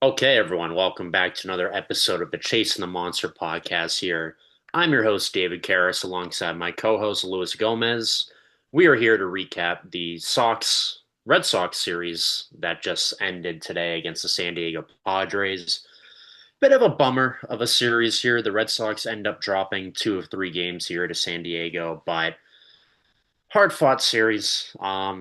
Okay, everyone, welcome back to another episode of the Chasing the Monster podcast here. I'm your host, David Karras, alongside my co host, Luis Gomez. We are here to recap the Red Sox series that just ended today against the San Diego Padres. Bit of a bummer of a series here. The Red Sox end up dropping two of three games here to San Diego, but hard fought series.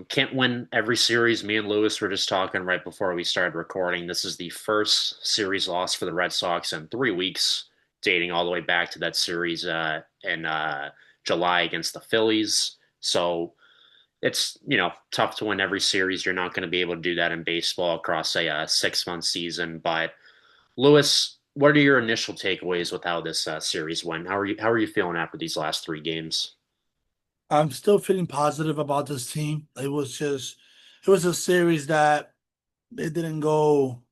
Can't win every series. Me and Lewis were just talking right before we started recording. This is the first series loss for the Red Sox in 3 weeks, dating all the way back to that series in July against the Phillies. So it's tough to win every series. You're not going to be able to do that in baseball across a 6 month season. But Lewis, what are your initial takeaways with how this series went? How are you feeling after these last three games? I'm still feeling positive about this team. It was a series that it didn't go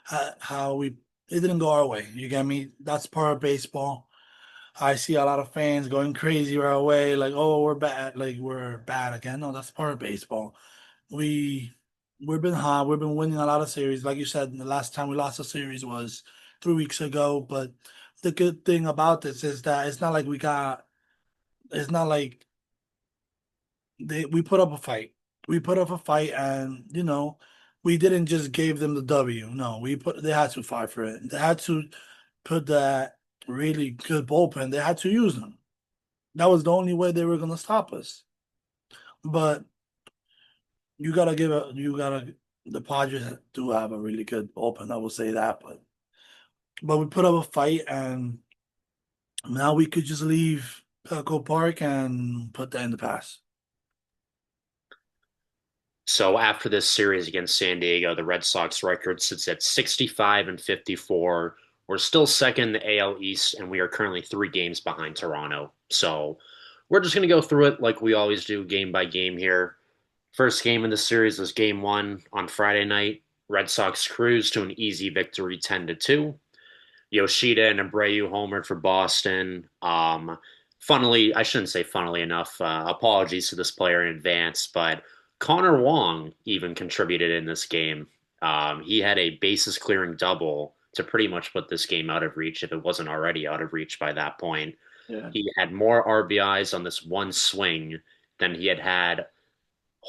how we, it didn't go our way. You get me? That's part of baseball. I see a lot of fans going crazy right away, like, oh, we're bad, like we're bad again. No, that's part of baseball. We we've been hot. We've been winning a lot of series. Like you said, the last time we lost a series was 3 weeks ago. But the good thing about this is that it's not like we put up a fight. We put up a fight, and we didn't just give them the W. No, they had to fight for it. They had to put that really good bullpen. They had to use them. That was the only way they were gonna stop us. But you gotta the Padres do have a really good bullpen. I will say that, but we put up a fight, and now we could just leave Petco Park and put that in the past. So after this series against San Diego, the Red Sox record sits at 65 and 54. We're still second in the AL East, and we are currently 3 games behind Toronto. So we're just going to go through it like we always do, game by game here. First game in the series was game one on Friday night. Red Sox cruised to an easy victory 10-2. Yoshida and Abreu homered for Boston. Funnily, I shouldn't say funnily enough. Apologies to this player in advance, but Connor Wong even contributed in this game. He had a bases clearing double to pretty much put this game out of reach if it wasn't already out of reach by that point. Yeah. He had more RBIs on this one swing than he had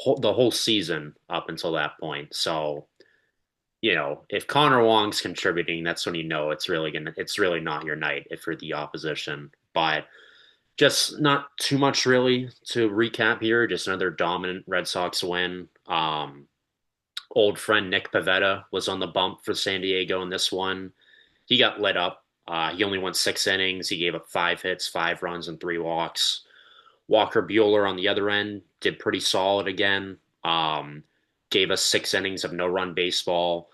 the whole season up until that point. So if Connor Wong's contributing, that's when it's really not your night if you're the opposition. But just not too much really to recap here. Just another dominant Red Sox win. Old friend Nick Pivetta was on the bump for San Diego in this one. He got lit up. He only won 6 innings. He gave up 5 hits, 5 runs, and 3 walks. Walker Bueller on the other end did pretty solid again. Gave us 6 innings of no run baseball.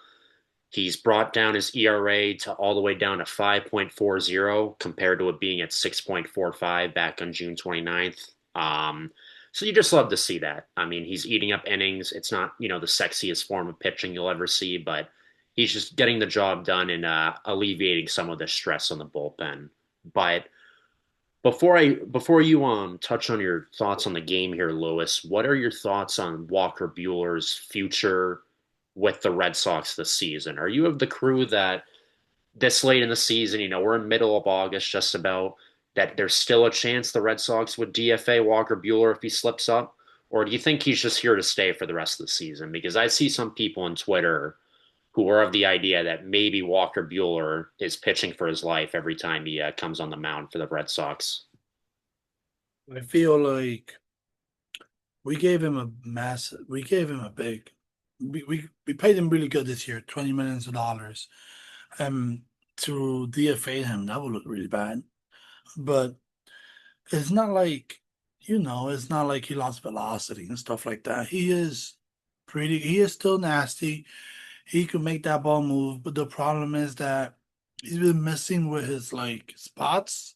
He's brought down his ERA to all the way down to 5.40 compared to it being at 6.45 back on June 29th. So you just love to see that. I mean, he's eating up innings. It's not, the sexiest form of pitching you'll ever see, but he's just getting the job done and alleviating some of the stress on the bullpen. But before you touch on your thoughts on the game here, Lewis, what are your thoughts on Walker Bueller's future with the Red Sox this season? Are you of the crew that this late in the season, we're in middle of August just about, that there's still a chance the Red Sox would DFA Walker Bueller if he slips up? Or do you think he's just here to stay for the rest of the season? Because I see some people on Twitter who are of the idea that maybe Walker Bueller is pitching for his life every time he comes on the mound for the Red Sox. I feel like we gave him a big, we paid him really good this year, $20 million. Um, to DFA him, that would look really bad. But it's not like, it's not like he lost velocity and stuff like that. He is still nasty. He could make that ball move, but the problem is that he's been missing with his like spots.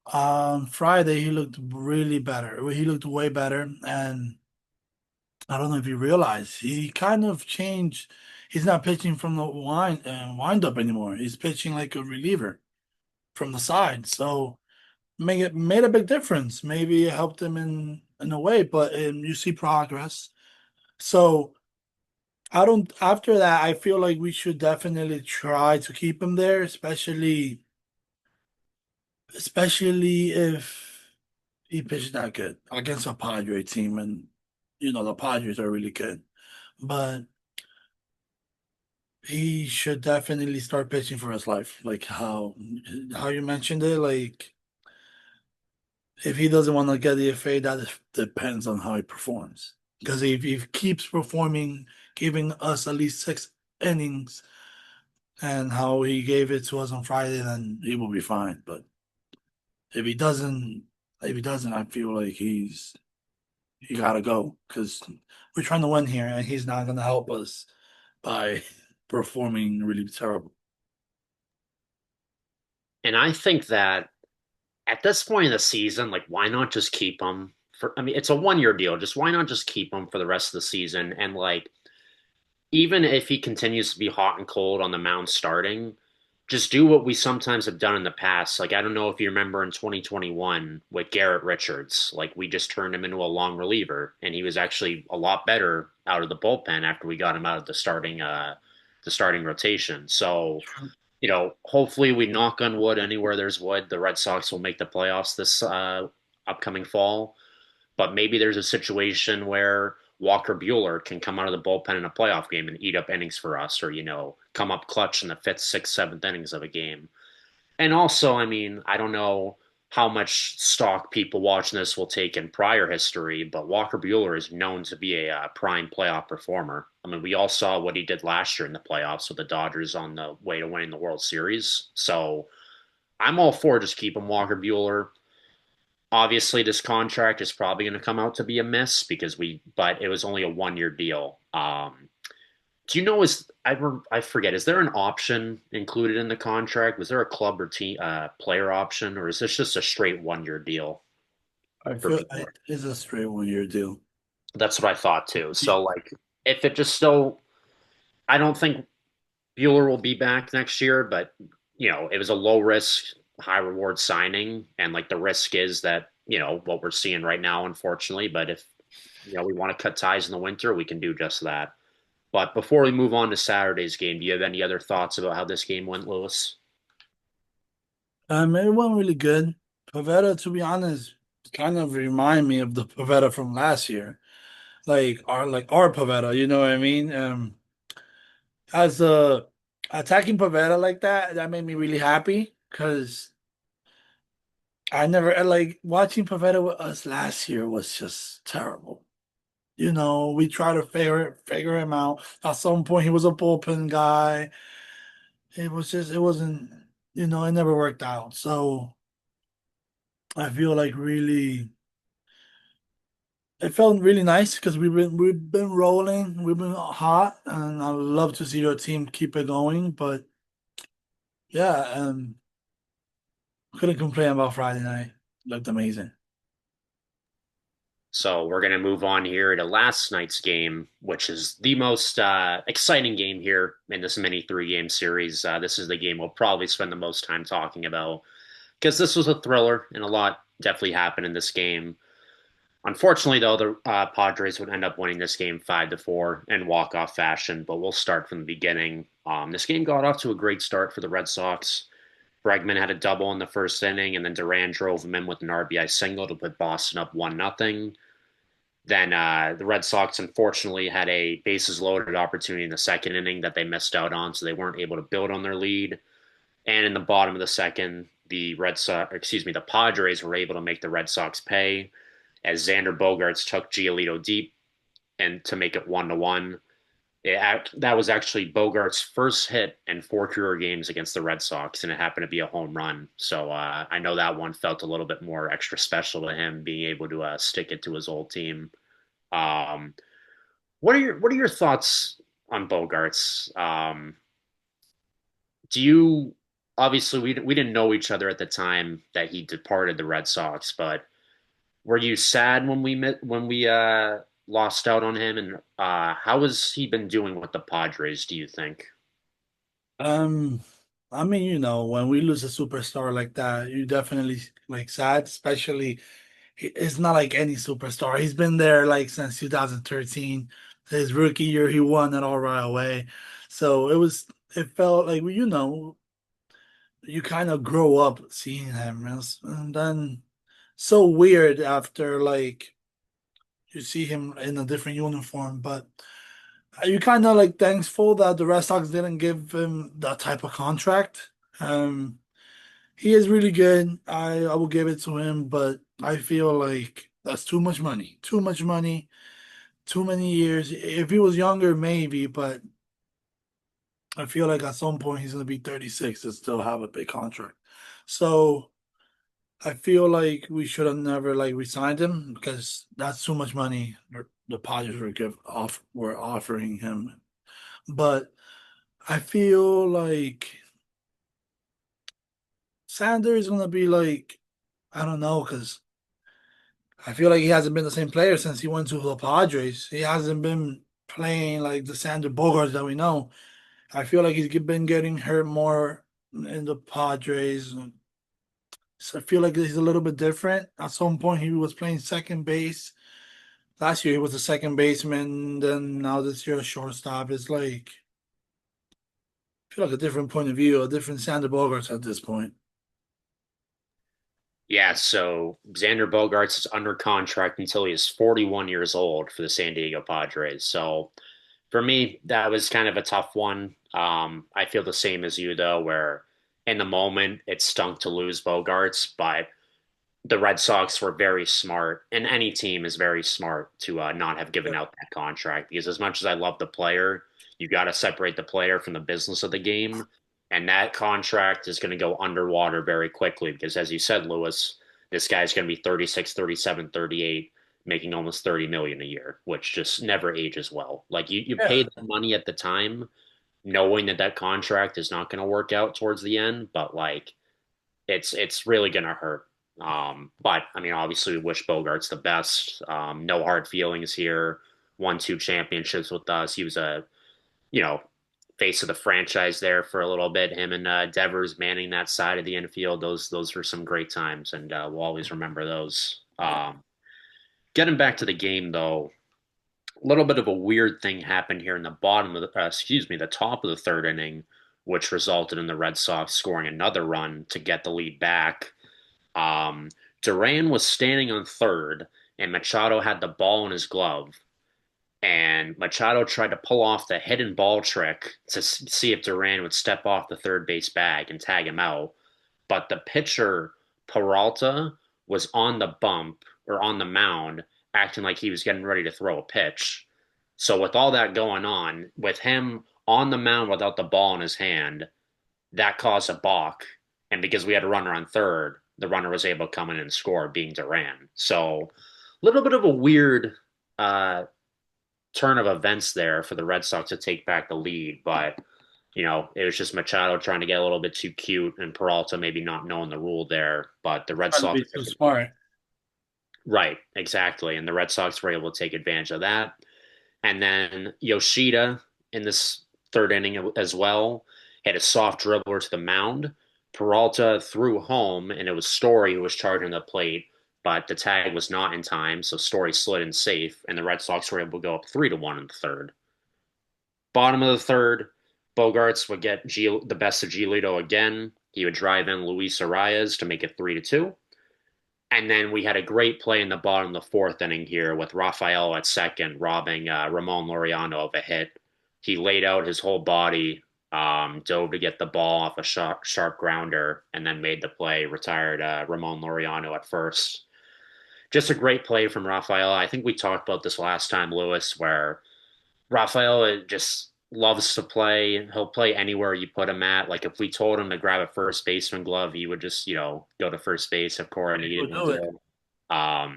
On Friday, he looked really better. He looked way better, and I don't know if you realize he kind of changed. He's not pitching from the wind up anymore. He's pitching like a reliever from the side. So made a big difference. Maybe it helped him in a way, but you see progress. So I don't. After that, I feel like we should definitely try to keep him there, especially if he pitched that good against a Padre team, and the Padres are really good. But he should definitely start pitching for his life, like how you mentioned it. Like if he doesn't want to get the FA, depends on how he performs. Because if he keeps performing, giving us at least 6 innings, and how he gave it to us on Friday, then he will be fine. But if he doesn't, I feel like he gotta go because we're trying to win here, and he's not gonna help us by performing really terrible. And I think that at this point in the season, like, why not just keep him for? I mean, it's a 1 year deal. Just why not just keep him for the rest of the season? And like, even if he continues to be hot and cold on the mound starting, just do what we sometimes have done in the past. Like, I don't know if you remember in 2021 with Garrett Richards, like, we just turned him into a long reliever, and he was actually a lot better out of the bullpen after we got him out of the starting rotation. So, hopefully we knock on wood anywhere there's wood. The Red Sox will make the playoffs this upcoming fall, but maybe there's a situation where Walker Bueller can come out of the bullpen in a playoff game and eat up innings for us, or come up clutch in the fifth, sixth, seventh innings of a game. And also, I mean, I don't know how much stock people watching this will take in prior history, but Walker Bueller is known to be a prime playoff performer. I mean, we all saw what he did last year in the playoffs with the Dodgers on the way to winning the World Series. So I'm all for just keeping Walker Bueller. Obviously, this contract is probably going to come out to be a miss but it was only a 1 year deal. Do you know I forget, is there an option included in the contract? Was there a club or team player option, or is this just a straight 1 year deal I for feel Bueller? it is a straight 1 year deal. That's what I thought too. Yeah. So like, if it just still, I don't think Bueller will be back next year, but it was a low risk, high reward signing, and like the risk is that what we're seeing right now, unfortunately. But if we want to cut ties in the winter, we can do just that. But before we move on to Saturday's game, do you have any other thoughts about how this game went, Lewis? It went really good. Pavetta, to be honest, kind of remind me of the Pavetta from last year. Like our Pavetta, you know what I mean? As a attacking Pavetta like that made me really happy because I never like watching Pavetta with us last year was just terrible. We try to figure him out. At some point, he was a bullpen guy. It wasn't, it never worked out. So I feel like really, it felt really nice because we've been rolling, we've been hot, and I would love to see your team keep it going. But yeah, couldn't complain about Friday night. Looked amazing. So we're going to move on here to last night's game, which is the most exciting game here in this mini 3 game series. This is the game we'll probably spend the most time talking about because this was a thriller and a lot definitely happened in this game. Unfortunately, though, the Padres would end up winning this game 5-4 in walk-off fashion. But we'll start from the beginning. This game got off to a great start for the Red Sox. Bregman had a double in the first inning, and then Duran drove him in with an RBI single to put Boston up 1-0. Then the Red Sox unfortunately had a bases loaded opportunity in the second inning that they missed out on, so they weren't able to build on their lead. And in the bottom of the second, the Padres were able to make the Red Sox pay as Xander Bogaerts took Giolito deep and to make it 1-1. That was actually Bogart's first hit in 4 career games against the Red Sox, and it happened to be a home run. So I know that one felt a little bit more extra special to him, being able to stick it to his old team. Um, what are your thoughts on Bogarts? Do you obviously we didn't know each other at the time that he departed the Red Sox, but were you sad when we lost out on him? And how has he been doing with the Padres, do you think? Um, I mean, when we lose a superstar like that, you definitely like sad, especially it's not like any superstar. He's been there like since 2013. His rookie year, he won it all right away. So it felt like, well, you kind of grow up seeing him. And then so weird after like you see him in a different uniform, but you kind of like thankful that the Red Sox didn't give him that type of contract. Um, he is really good. I will give it to him, but I feel like that's too much money. Too much money. Too many years. If he was younger, maybe, but I feel like at some point he's gonna be 36 and still have a big contract. So I feel like we should have never like resigned him because that's too much money the Padres were offering him. But I feel like Sanders is gonna be like, I don't know, because I feel like he hasn't been the same player since he went to the Padres. He hasn't been playing like the Sander Bogarts that we know. I feel like he's been getting hurt more in the Padres. So I feel like he's a little bit different. At some point, he was playing second base. Last year, he was a second baseman. Then now this year, a shortstop. It's like I feel like a different point of view, a different Sander Bogarts at this point. Yeah, so Xander Bogaerts is under contract until he is 41 years old for the San Diego Padres. So for me, that was kind of a tough one. I feel the same as you, though, where in the moment it stunk to lose Bogarts, but the Red Sox were very smart, and any team is very smart to not have given Yeah. out that contract because as much as I love the player, you got to separate the player from the business of the game, and that contract is going to go underwater very quickly because, as you said, Lewis, this guy's going to be 36, 37, 38, making almost 30 million a year, which just never ages well. Like you pay Yeah. that money at the time, knowing that that contract is not going to work out towards the end, but like it's really gonna hurt. But I mean, obviously, we wish Bogarts the best. No hard feelings here. Won two championships with us. He was a you know face of the franchise there for a little bit. Him and Devers manning that side of the infield. Those were some great times, and we'll always remember those. Getting back to the game though, a little bit of a weird thing happened here in the bottom of the top of the third inning, which resulted in the Red Sox scoring another run to get the lead back. um, Duran was standing on third, and Machado had the ball in his glove. And Machado tried to pull off the hidden ball trick to see if Duran would step off the third base bag and tag him out. But the pitcher, Peralta, was on the bump or on the mound, acting like he was getting ready to throw a pitch. So, with all that going on, with him on the mound without the ball in his hand, that caused a balk. And because we had a runner on third, the runner was able to come in and score, being Duran. So a little bit of a weird uh, turn of events there for the Red Sox to take back the lead. But, it was just Machado trying to get a little bit too cute and Peralta maybe not knowing the rule there. But the Red Trying to Sox be too smart. right, exactly. And the Red Sox were able to take advantage of that. And then Yoshida in this third inning as well had a soft dribbler to the mound. Peralta threw home, and it was Story who was charging the plate, but the tag was not in time, so Story slid in safe, and the Red Sox were able to go up 3-1 in the third. Bottom of the third, Bogarts would get the best of Giolito again. He would drive in Luis Arias to make it 3-2. And then we had a great play in the bottom of the fourth inning here with Rafael at second, robbing Ramon Laureano of a hit. He laid out his whole body, dove to get the ball off a sharp grounder, and then made the play, retired Ramon Laureano at first. Just a great play from Rafael. I think we talked about this last time, Lewis, where Rafael just loves to play. He'll play anywhere you put him at. Like if we told him to grab a first baseman glove, he would just, go to first base if Cora He will needed him do it. to.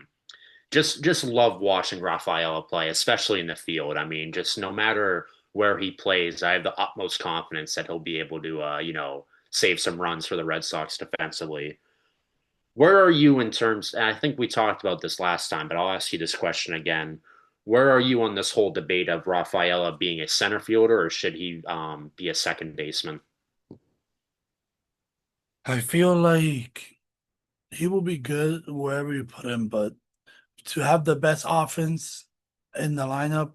Just love watching Rafaela play, especially in the field. I mean, just no matter where he plays, I have the utmost confidence that he'll be able to, save some runs for the Red Sox defensively. Where are you in terms? And I think we talked about this last time, but I'll ask you this question again. Where are you on this whole debate of Rafaela being a center fielder or should he be a second baseman? I feel like he will be good wherever you put him, but to have the best offense in the lineup,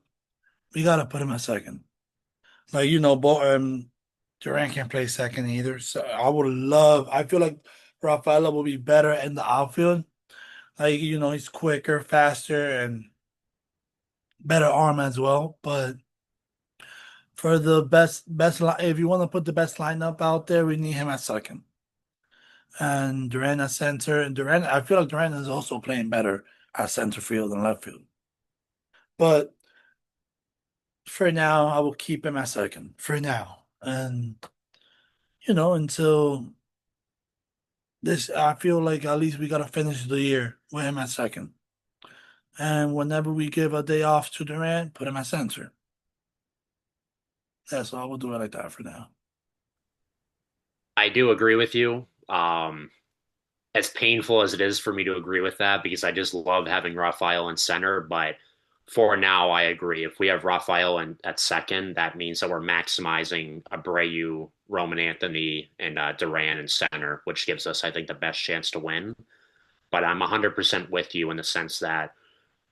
We gotta put him at second. Like Durant can't play second either. So I would love. I feel like Rafaela will be better in the outfield. Like he's quicker, faster, and better arm as well. But for the if you want to put the best lineup out there, we need him at second and Durant at center. And Durant, I feel like Durant is also playing better at center field and left field. But for now, I will keep him at second for now. And until this, I feel like at least we gotta finish the year with him at second. And whenever we give a day off to Durant, put him at center. Yeah, so I will do it like that for now. I do agree with you. As painful as it is for me to agree with that, because I just love having Rafael in center, but for now, I agree. If we have Rafael at second, that means that we're maximizing Abreu, Roman Anthony, and Duran in center, which gives us, I think, the best chance to win. But I'm 100% with you in the sense that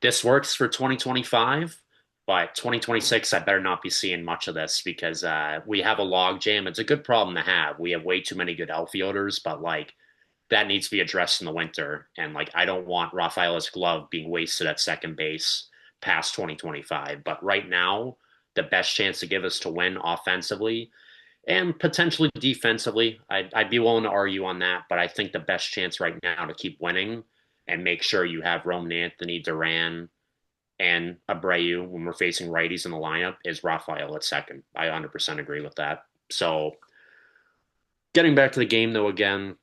this works for 2025, but 2026, I better not be seeing much of this because we have a log jam. It's a good problem to have. We have way too many good outfielders, but like that needs to be addressed in the winter. And like, I don't want Rafaela's glove being wasted at second base past 2025. But right now, the best chance to give us to win offensively and potentially defensively, I'd be willing to argue on that. But I think the best chance right now to keep winning and make sure you have Roman Anthony, Duran, and Abreu when we're facing righties in the lineup is Rafael at second. I 100% agree with that. So getting back to the game though, again,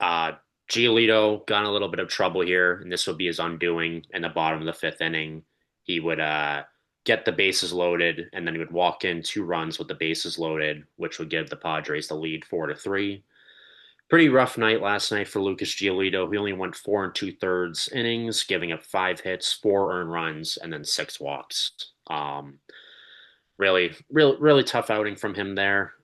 uh, Giolito got in a little bit of trouble here, and this would be his undoing in the bottom of the fifth inning. He would get the bases loaded, and then he would walk in 2 runs with the bases loaded, which would give the Padres the lead 4-3. Pretty rough night last night for Lucas Giolito. He only went 4 2/3 innings, giving up 5 hits, 4 earned runs, and then 6 walks. Really tough outing from him there.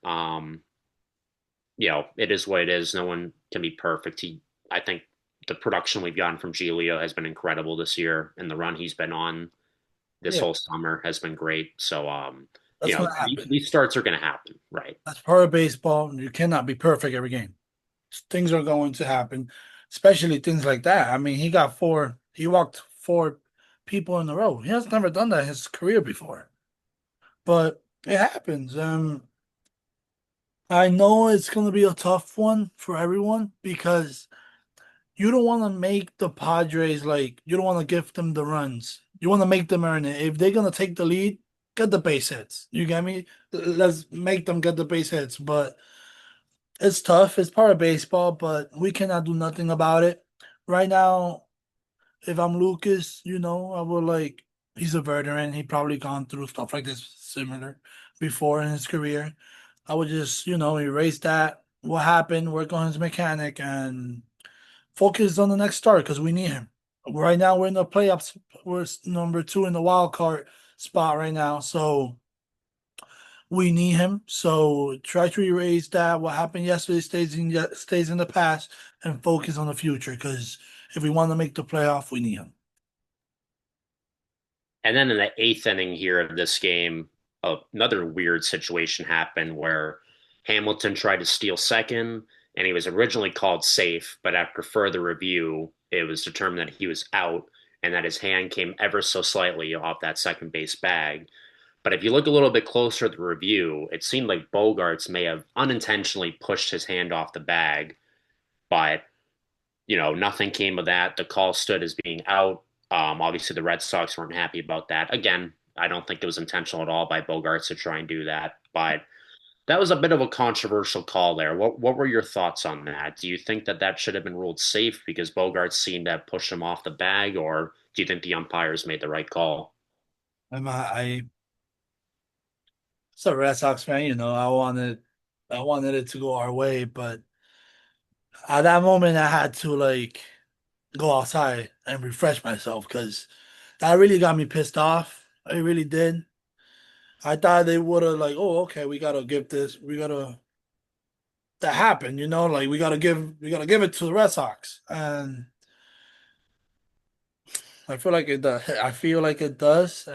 It is what it is. No one can be perfect. I think the production we've gotten from Giolito has been incredible this year, and the run he's been on this Yeah, whole summer has been great. So, that's gonna happen. these starts are going to happen, right? That's part of baseball. You cannot be perfect every game. Things are going to happen, especially things like that. I mean, he walked 4 people in a row. He has never done that in his career before, but it happens. I know it's going to be a tough one for everyone because you don't want to make the Padres like you don't want to give them the runs. You want to make them earn it. If they're going to take the lead, get the base hits. You get me? Let's make them get the base hits, but it's tough. It's part of baseball, but we cannot do nothing about it. Right now, if I'm Lucas, I would like he's a veteran. He probably gone through stuff like this similar before in his career. I would just, erase that, what happened, work on his mechanic, and focus on the next start because we need him. Right now, we're in the playoffs. We're number 2 in the wild card spot right now, so we need him. So try to erase that. What happened yesterday stays in the past and focus on the future. Because if we want to make the playoff, we need him. And then in the eighth inning here of this game, another weird situation happened where Hamilton tried to steal second, and he was originally called safe, but after further review, it was determined that he was out and that his hand came ever so slightly off that second base bag. But if you look a little bit closer at the review, it seemed like Bogarts may have unintentionally pushed his hand off the bag, but nothing came of that. The call stood as being out. Obviously, the Red Sox weren't happy about that. Again, I don't think it was intentional at all by Bogarts to try and do that, but that was a bit of a controversial call there. What were your thoughts on that? Do you think that that should have been ruled safe because Bogarts seemed to have pushed him off the bag, or do you think the umpires made the right call? As a Red Sox fan, I wanted it to go our way, but at that moment, I had to like go outside and refresh myself because that really got me pissed off. It really did. I thought they would have like, oh, okay, we gotta that happened, like we gotta give it to the Red Sox, and I feel like it does. I feel like it does.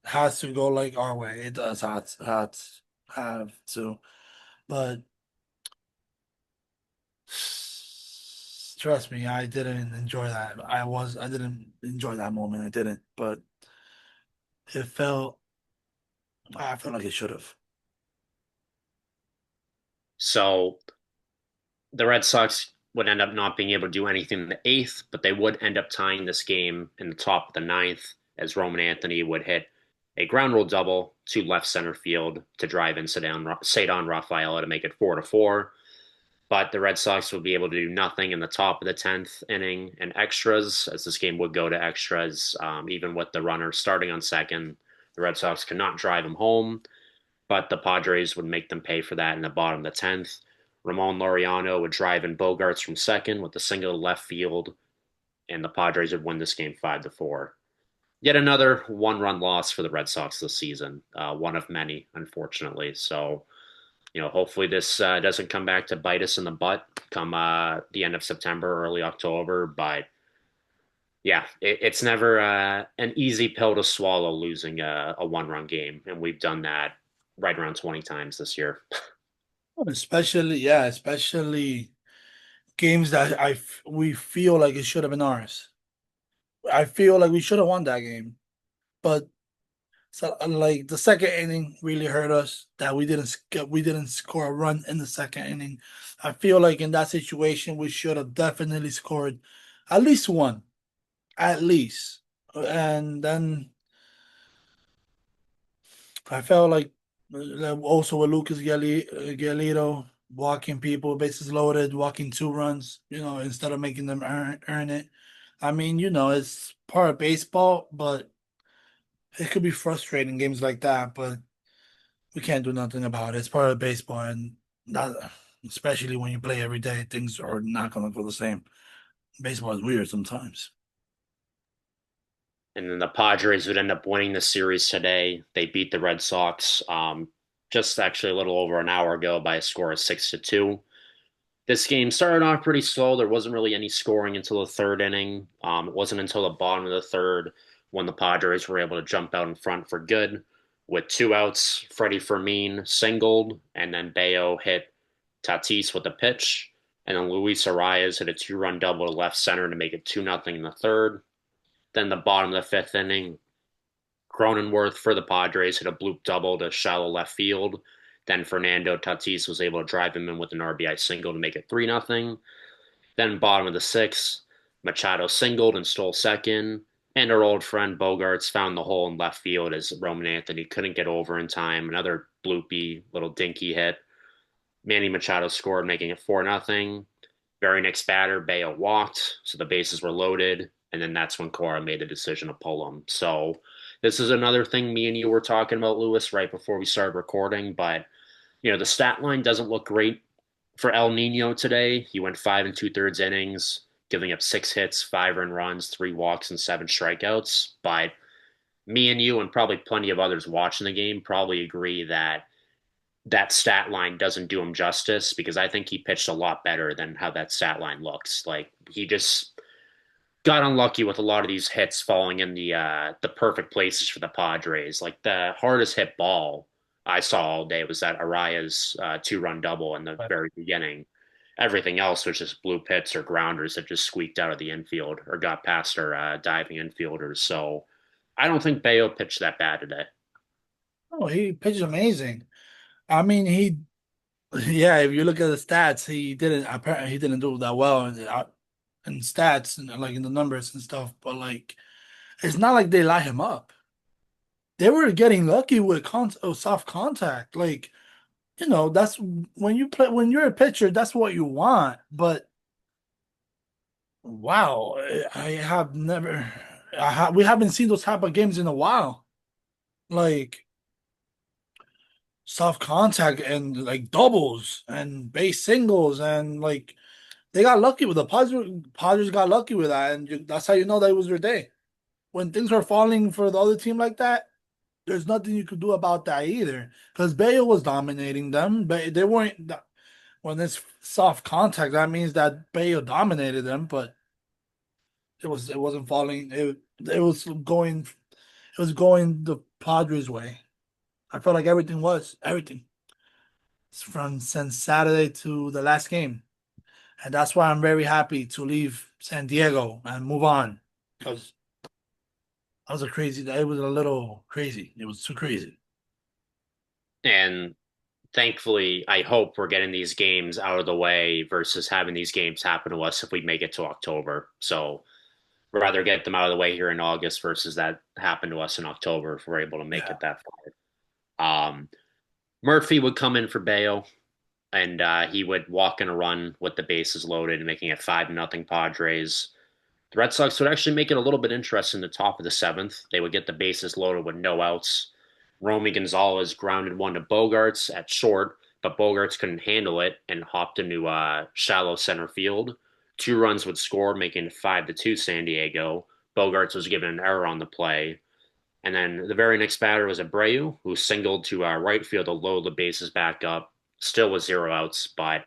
has to go like our way. It does have to, but trust me, I didn't enjoy that. I didn't enjoy that moment. I didn't, but it felt I felt like it should have. So the Red Sox would end up not being able to do anything in the eighth, but they would end up tying this game in the top of the ninth as Roman Anthony would hit a ground rule double to left center field to drive in Cedon Rafaela to make it 4-4. But the Red Sox would be able to do nothing in the top of the 10th inning and extras, as this game would go to extras. Even with the runner starting on second, the Red Sox could not drive him home, but the Padres would make them pay for that in the bottom of the 10th. Ramon Laureano would drive in Bogarts from second with a single to left field, and the Padres would win this game 5-4. Yet another one-run loss for the Red Sox this season, one of many, unfortunately. So, hopefully this doesn't come back to bite us in the butt come the end of September, early October. But yeah, it's never an easy pill to swallow losing a one-run game, and we've done that right around 20 times this year. Especially, yeah, especially games that we feel like it should have been ours. I feel like we should have won that game, but so like the second inning really hurt us that we didn't score a run in the second inning. I feel like in that situation we should have definitely scored at least one, at least. And then I felt like also with Giolito walking people, bases loaded, walking two runs, instead of making them earn it. I mean, it's part of baseball, but it could be frustrating games like that. But we can't do nothing about it. It's part of baseball, and that, especially when you play every day, things are not gonna go the same. Baseball is weird sometimes. And then the Padres would end up winning the series today. They beat the Red Sox just actually a little over an hour ago by a score of 6-2. This game started off pretty slow. There wasn't really any scoring until the third inning. It wasn't until the bottom of the third when the Padres were able to jump out in front for good. With two outs, Freddie Fermin singled, and then Bayo hit Tatis with a pitch. And then Luis Arias hit a two-run double to left center to make it 2-0 in the third. Then the bottom of the fifth inning, Cronenworth for the Padres hit a bloop double to shallow left field. Then Fernando Tatis was able to drive him in with an RBI single to make it 3-0. Then bottom of the sixth, Machado singled and stole second. And our old friend Bogarts found the hole in left field as Roman Anthony couldn't get over in time. Another bloopy little dinky hit. Manny Machado scored, making it 4-0. Very next batter, Bayo walked, so the bases were loaded, and then that's when Cora made the decision to pull him. So this is another thing me and you were talking about, Lewis, right before we started recording. But the stat line doesn't look great for El Nino today. He went 5 and 2/3 innings, giving up 6 hits, 5 earned runs, 3 walks, and 7 strikeouts. But me and you, and probably plenty of others watching the game, probably agree that that stat line doesn't do him justice because I think he pitched a lot better than how that stat line looks. Like he just got unlucky with a lot of these hits falling in the perfect places for the Padres. Like the hardest hit ball I saw all day was that Arias two-run double in the very beginning. Everything else was just blue pits or grounders that just squeaked out of the infield or got past our diving infielders. So I don't think Bayo pitched that bad today. Oh, he pitched amazing. I mean, yeah. If you look at the stats, he didn't do that well in stats and like in the numbers and stuff. But like, it's not like they light him up. They were getting lucky with soft contact. Like, that's when you're a pitcher, that's what you want. But wow, I have never, we haven't seen those type of games in a while. Like soft contact and like doubles and base singles and like they got lucky with the Padres got lucky with that, and that's how you know that it was their day. When things are falling for the other team like that, there's nothing you could do about that either. Because Bayo was dominating them, but they weren't. When it's soft contact, that means that Bayo dominated them, but it wasn't falling. It was going the Padres way. I felt like everything from since Saturday to the last game. And that's why I'm very happy to leave San Diego and move on because that was a crazy. It was a little crazy. It was too crazy. And thankfully, I hope we're getting these games out of the way versus having these games happen to us if we make it to October. So we'd rather get them out of the way here in August versus that happen to us in October if we're able to make Yeah. it that far. Murphy would come in for Bayo, and he would walk in a run with the bases loaded, making it 5-0 Padres. The Red Sox would actually make it a little bit interesting in the top of the seventh. They would get the bases loaded with no outs. Romy Gonzalez grounded one to Bogarts at short, but Bogarts couldn't handle it and hopped into shallow center field. 2 runs would score, making it 5-2 San Diego. Bogarts was given an error on the play. And then the very next batter was Abreu, who singled to right field to load the bases back up, still with 0 outs. But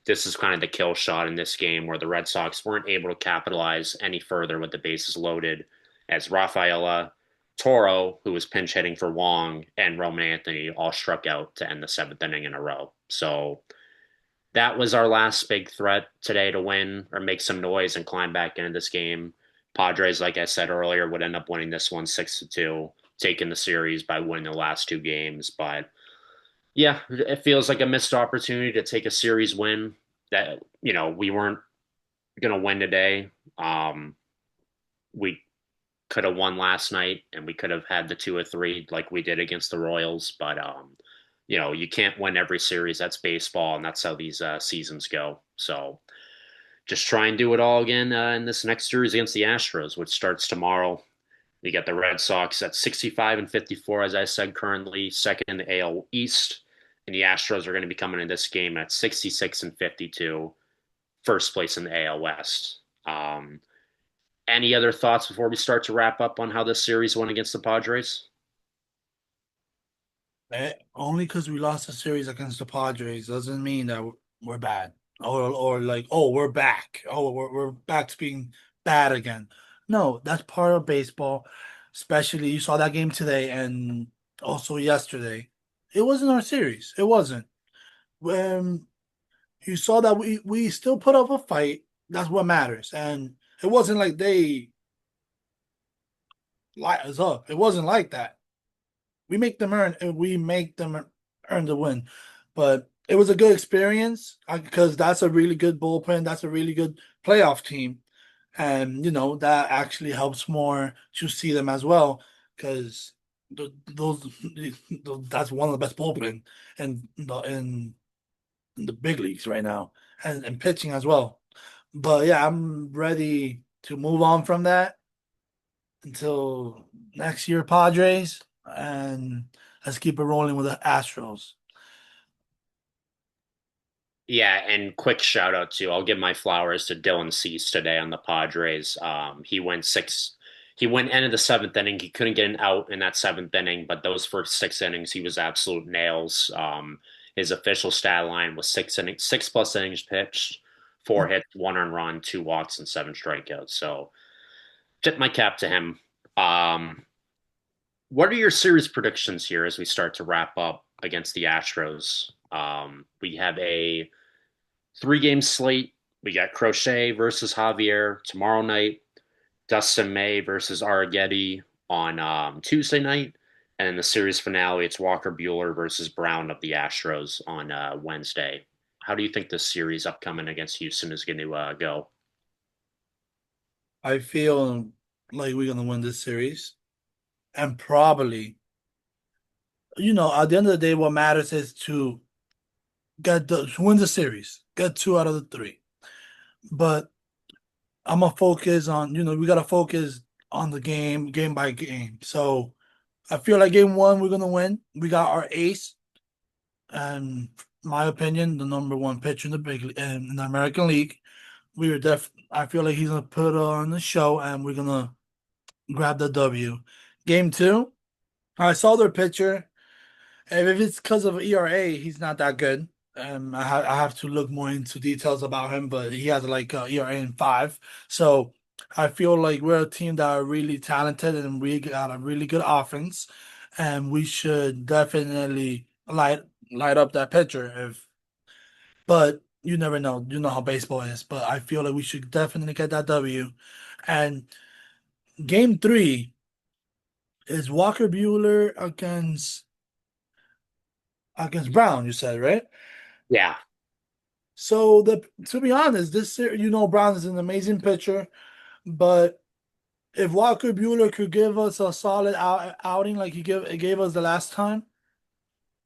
this is kind of the kill shot in this game where the Red Sox weren't able to capitalize any further with the bases loaded, as Rafaela, Toro, who was pinch hitting for Wong, and Roman Anthony all struck out to end the 7th inning in a row. So that was our last big threat today to win or make some noise and climb back into this game. Padres, like I said earlier, would end up winning this one 6-2, taking the series by winning the last 2 games. But yeah, it feels like a missed opportunity to take a series win that we weren't going to win today. We could have won last night, and we could have had the 2 or 3 like we did against the Royals. But you can't win every series. That's baseball, and that's how these seasons go. So just try and do it all again in this next series against the Astros, which starts tomorrow. You got the Red Sox at 65 and 54, as I said, currently second in the AL East, and the Astros are going to be coming in this game at 66 and 52, first place in the AL West. Any other thoughts before we start to wrap up on how this series went against the Padres? Only because we lost a series against the Padres doesn't mean that we're bad or like, oh, we're back. Oh, we're back to being bad again. No, that's part of baseball. Especially you saw that game today and also yesterday. It wasn't our series. It wasn't. When you saw that we still put up a fight, that's what matters. And it wasn't like they light us up. It wasn't like that. We make them earn the win. But it was a good experience because that's a really good bullpen. That's a really good playoff team, and that actually helps more to see them as well because those that's one of the best bullpen in the big leagues right now, and pitching as well. But yeah, I'm ready to move on from that until next year, Padres, and let's keep it rolling with the Astros. Yeah, and quick shout out to I'll give my flowers to Dylan Cease today on the Padres. He went end of the 7th inning. He couldn't get an out in that 7th inning, but those first 6 innings he was absolute nails. His official stat line was 6 innings, 6+ innings pitched, 4 hits, 1 earned run, 2 walks, and 7 strikeouts. So tip my cap to him. What are your series predictions here as we start to wrap up against the Astros? We have a 3 game slate. We got Crochet versus Javier tomorrow night, Dustin May versus Arrighetti on Tuesday night, and in the series finale, it's Walker Bueller versus Brown of the Astros on Wednesday. How do you think this series upcoming against Houston is going to go? I feel like we're gonna win this series, and probably, at the end of the day, what matters is to win the series, get 2 out of the 3. But I'm gonna focus on, we gotta focus on the game by game. So I feel like game one we're gonna win. We got our ace, and my opinion, the number one pitcher in the in the American League. I feel like he's gonna put on the show, and we're gonna grab the W. Game two, I saw their pitcher. And if it's because of ERA, he's not that good. I have to look more into details about him, but he has like ERA in 5. So I feel like we're a team that are really talented and we got a really good offense. and we should definitely light up that pitcher. If but you never know. You know how baseball is. But I feel like we should definitely get that W. And game 3 is Walker Bueller against Brown. You said right. Yeah, So the to be honest, Brown is an amazing pitcher, but if Walker Bueller could give us a solid outing like he gave us the last time,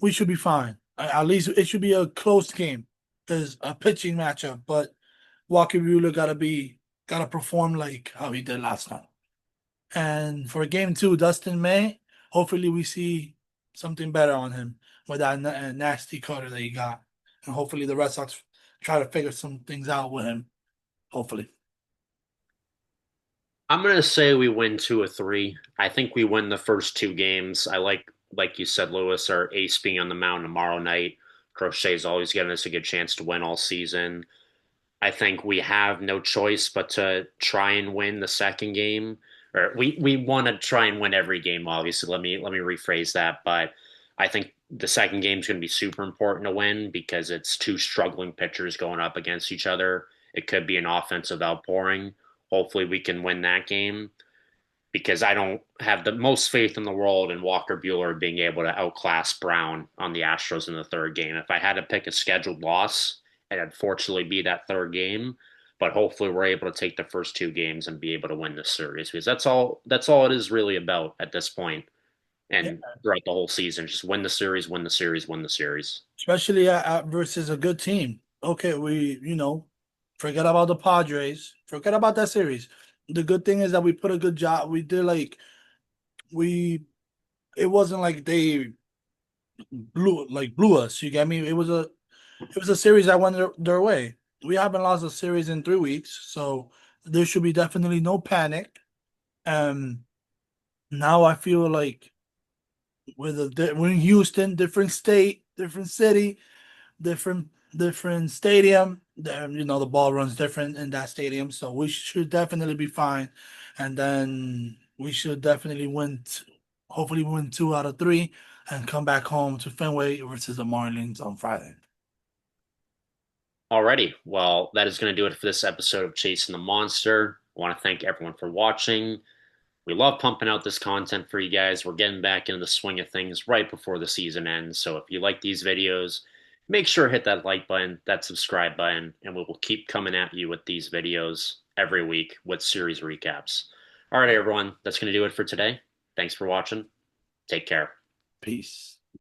we should be fine. At least it should be a close game. There's a pitching matchup, but Walker Bueller gotta perform like how he did last time. And for game 2, Dustin May, hopefully we see something better on him with that nasty cutter that he got, and hopefully the Red Sox try to figure some things out with him. Hopefully, I'm gonna say we win 2 or 3. I think we win the first 2 games. Like you said, Lewis, our ace being on the mound tomorrow night. Crochet's always giving us a good chance to win all season. I think we have no choice but to try and win the second game. Or we want to try and win every game, obviously. Let me rephrase that. But I think the second game is going to be super important to win because it's two struggling pitchers going up against each other. It could be an offensive outpouring. Hopefully, we can win that game because I don't have the most faith in the world in Walker Bueller being able to outclass Brown on the Astros in the third game. If I had to pick a scheduled loss, it'd unfortunately be that third game. But hopefully we're able to take the first 2 games and be able to win this series because that's all it is really about at this point yeah, and throughout the whole season. Just win the series, win the series, win the series. especially versus a good team. Okay, forget about the Padres, forget about that series. The good thing is that we put a good job. We did we. It wasn't like they blew us. You get me? It was a series that went their way. We haven't lost a series in 3 weeks, so there should be definitely no panic. And now I feel like we're in Houston, different state, different city, different different stadium. The ball runs different in that stadium, so we should definitely be fine. And then we should definitely hopefully win 2 out of 3, and come back home to Fenway versus the Marlins on Friday. Alrighty. Well, that is going to do it for this episode of Chasing the Monster. I want to thank everyone for watching. We love pumping out this content for you guys. We're getting back into the swing of things right before the season ends. So if you like these videos, make sure to hit that like button, that subscribe button, and we will keep coming at you with these videos every week with series recaps. All right, everyone, that's going to do it for today. Thanks for watching. Take care. Peace.